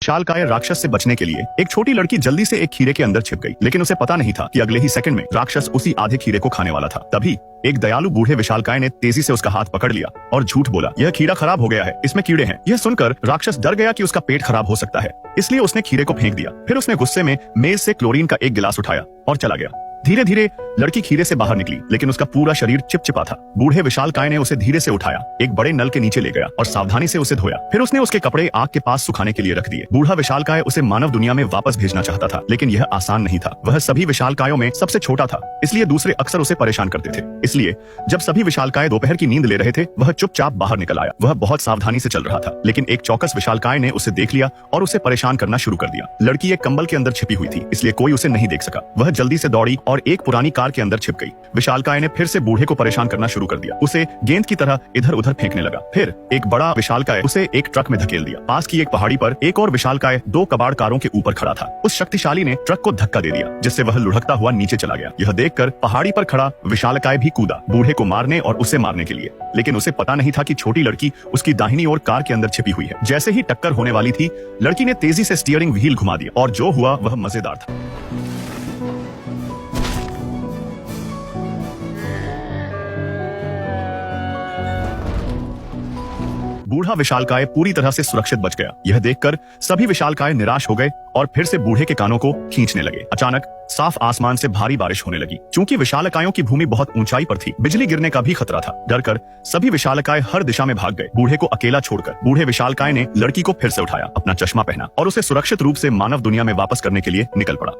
विशालकाय राक्षस से बचने के लिए एक छोटी लड़की जल्दी से एक खीरे के अंदर छिप गई, लेकिन उसे पता नहीं था कि अगले ही सेकंड में राक्षस उसी आधे खीरे को खाने वाला था। तभी एक दयालु बूढ़े विशालकाय ने तेजी से उसका हाथ पकड़ लिया और झूठ बोला, यह खीरा खराब हो गया है, इसमें कीड़े हैं। यह सुनकर राक्षस डर गया कि उसका पेट खराब हो सकता है, इसलिए उसने खीरे को फेंक दिया। फिर उसने गुस्से में मेज से क्लोरीन का एक गिलास उठाया और चला गया। धीरे धीरे लड़की खीरे से बाहर निकली, लेकिन उसका पूरा शरीर चिपचिपा था। बूढ़े विशालकाय ने उसे धीरे से उठाया, एक बड़े नल के नीचे ले गया और सावधानी से उसे धोया। फिर उसने उसके कपड़े आग के पास सुखाने के लिए रख दिए। बूढ़ा विशालकाय उसे मानव दुनिया में वापस भेजना चाहता था, लेकिन यह आसान नहीं था। वह सभी विशालकायों में सबसे छोटा था, इसलिए दूसरे अक्सर उसे परेशान करते थे। इसलिए जब सभी विशालकाय दोपहर की नींद ले रहे थे, वह चुपचाप बाहर निकल आया। वह बहुत सावधानी से चल रहा था, लेकिन एक चौकस विशालकाय ने उसे देख लिया और उसे परेशान करना शुरू कर दिया। लड़की एक कंबल के अंदर छिपी हुई थी, इसलिए कोई उसे नहीं देख सका। वह जल्दी से दौड़ी और एक पुरानी कार के अंदर छिप गई। विशालकाय ने फिर से बूढ़े को परेशान करना शुरू कर दिया, उसे गेंद की तरह इधर उधर फेंकने लगा। फिर एक बड़ा विशालकाय उसे एक ट्रक में धकेल दिया। पास की एक पहाड़ी पर एक और विशालकाय दो कबाड़ कारों के ऊपर खड़ा था। उस शक्तिशाली ने ट्रक को धक्का दे दिया, जिससे वह लुढ़कता हुआ नीचे चला गया। यह देखकर पहाड़ी पर खड़ा विशालकाय भी कूदा बूढ़े को मारने और उसे मारने के लिए, लेकिन उसे पता नहीं था कि छोटी लड़की उसकी दाहिनी ओर कार के अंदर छिपी हुई है। जैसे ही टक्कर होने वाली थी, लड़की ने तेजी से स्टीयरिंग व्हील घुमा दिया और जो हुआ वह मजेदार था। बूढ़ा विशालकाय पूरी तरह से सुरक्षित बच गया। यह देखकर सभी विशालकाय निराश हो गए और फिर से बूढ़े के कानों को खींचने लगे। अचानक साफ आसमान से भारी बारिश होने लगी। चूंकि विशालकायों की भूमि बहुत ऊंचाई पर थी, बिजली गिरने का भी खतरा था। डरकर सभी विशालकाय हर दिशा में भाग गए। बूढ़े को अकेला छोड़कर बूढ़े विशालकाय ने लड़की को फिर से उठाया, अपना चश्मा पहना और उसे सुरक्षित रूप से मानव दुनिया में वापस करने के लिए निकल पड़ा।